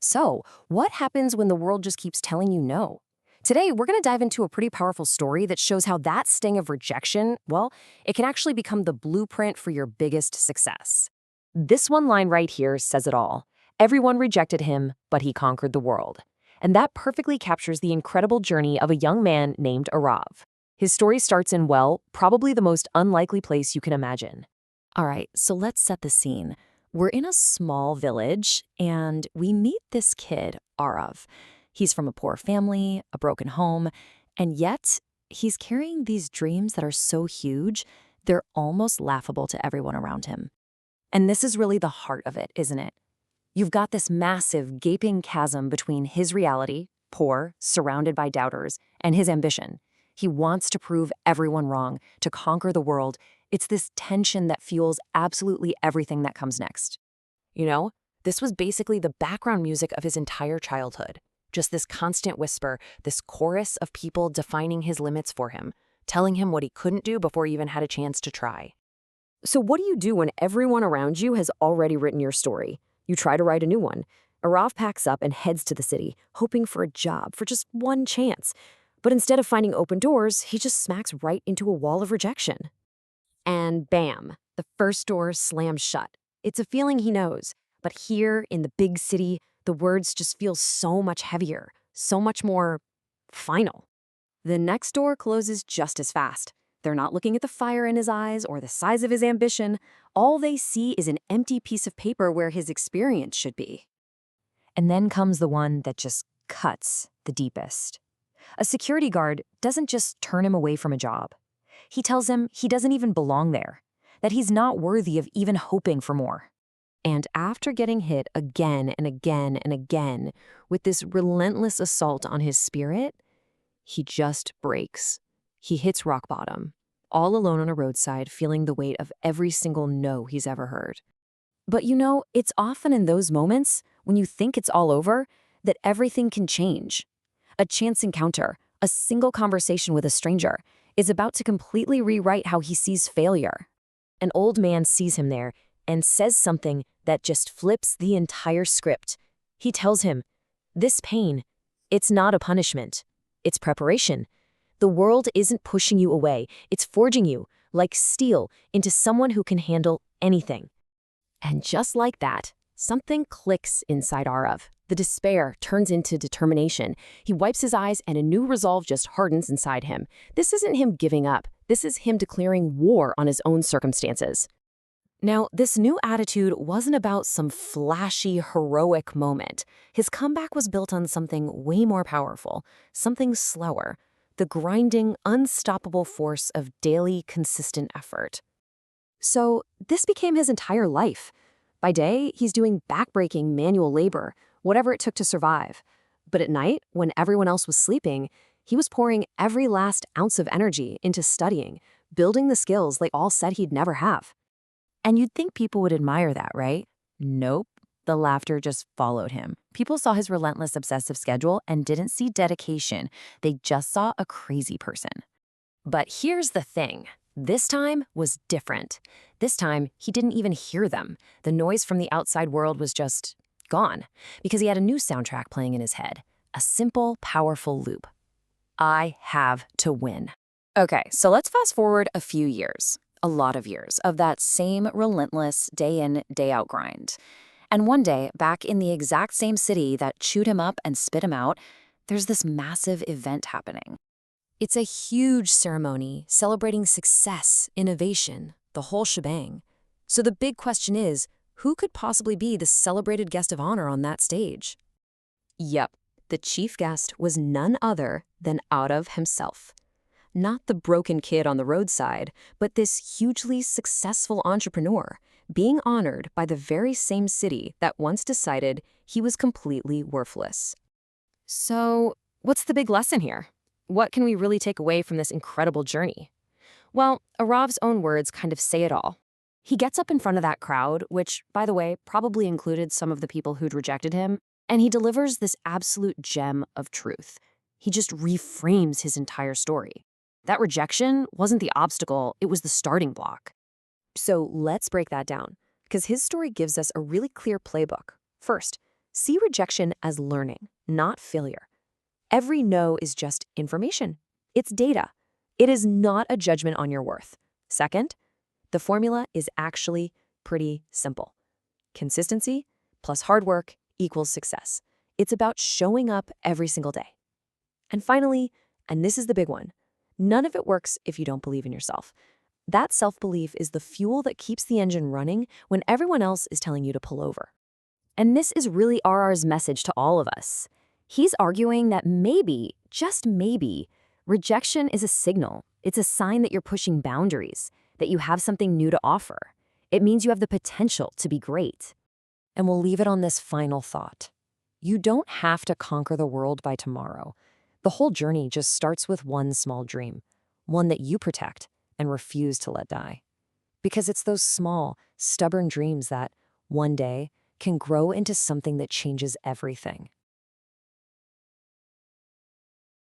So, what happens when the world just keeps telling you no? Today, we're going to dive into a pretty powerful story that shows how that sting of rejection, well, it can actually become the blueprint for your biggest success. This one line right here says it all. Everyone rejected him, but he conquered the world. And that perfectly captures the incredible journey of a young man named Arav. His story starts in, well, probably the most unlikely place you can imagine. All right, so let's set the scene. We're in a small village, and we meet this kid, Arav. He's from a poor family, a broken home, and yet he's carrying these dreams that are so huge, they're almost laughable to everyone around him. And this is really the heart of it, isn't it? You've got this massive, gaping chasm between his reality, poor, surrounded by doubters, and his ambition. He wants to prove everyone wrong, to conquer the world. It's this tension that fuels absolutely everything that comes next. You know, this was basically the background music of his entire childhood. Just this constant whisper, this chorus of people defining his limits for him, telling him what he couldn't do before he even had a chance to try. So what do you do when everyone around you has already written your story? You try to write a new one. Arav packs up and heads to the city, hoping for a job, for just one chance. But instead of finding open doors, he just smacks right into a wall of rejection. And bam, the first door slams shut. It's a feeling he knows, but here in the big city, the words just feel so much heavier, so much more final. The next door closes just as fast. They're not looking at the fire in his eyes or the size of his ambition. All they see is an empty piece of paper where his experience should be. And then comes the one that just cuts the deepest. A security guard doesn't just turn him away from a job. He tells him he doesn't even belong there, that he's not worthy of even hoping for more. And after getting hit again and again and again with this relentless assault on his spirit, he just breaks. He hits rock bottom, all alone on a roadside, feeling the weight of every single no he's ever heard. But you know, it's often in those moments, when you think it's all over, that everything can change. A chance encounter, a single conversation with a stranger, is about to completely rewrite how he sees failure. An old man sees him there and says something that just flips the entire script. He tells him, "This pain, it's not a punishment. It's preparation. The world isn't pushing you away. It's forging you, like steel, into someone who can handle anything." And just like that, something clicks inside Arav. The despair turns into determination. He wipes his eyes and a new resolve just hardens inside him. This isn't him giving up. This is him declaring war on his own circumstances. Now, this new attitude wasn't about some flashy, heroic moment. His comeback was built on something way more powerful, something slower, the grinding, unstoppable force of daily, consistent effort. So this became his entire life. By day, he's doing backbreaking manual labor, whatever it took to survive. But at night, when everyone else was sleeping, he was pouring every last ounce of energy into studying, building the skills they all said he'd never have. And you'd think people would admire that, right? Nope. The laughter just followed him. People saw his relentless obsessive schedule and didn't see dedication. They just saw a crazy person. But here's the thing. This time was different. This time, he didn't even hear them. The noise from the outside world was just gone, because he had a new soundtrack playing in his head. A simple, powerful loop. I have to win. Okay, so let's fast forward a few years. A lot of years of that same relentless day-in, day-out grind. And one day, back in the exact same city that chewed him up and spit him out, there's this massive event happening. It's a huge ceremony celebrating success, innovation, the whole shebang. So the big question is, who could possibly be the celebrated guest of honor on that stage? Yep, the chief guest was none other than Arav himself. Not the broken kid on the roadside, but this hugely successful entrepreneur, being honored by the very same city that once decided he was completely worthless. So, what's the big lesson here? What can we really take away from this incredible journey? Well, Arav's own words kind of say it all. He gets up in front of that crowd, which, by the way, probably included some of the people who'd rejected him, and he delivers this absolute gem of truth. He just reframes his entire story. That rejection wasn't the obstacle, it was the starting block. So let's break that down, because his story gives us a really clear playbook. First, See rejection as learning, not failure. Every no is just information. It's data. It is not a judgment on your worth. Second, the formula is actually pretty simple. Consistency plus hard work equals success. It's about showing up every single day. And finally, and this is the big one, none of it works if you don't believe in yourself. That self-belief is the fuel that keeps the engine running when everyone else is telling you to pull over. And this is really RR's message to all of us. He's arguing that maybe, just maybe, rejection is a signal. It's a sign that you're pushing boundaries, that you have something new to offer. It means you have the potential to be great. And we'll leave it on this final thought. You don't have to conquer the world by tomorrow. The whole journey just starts with one small dream, one that you protect and refuse to let die. Because it's those small, stubborn dreams that, one day, can grow into something that changes everything.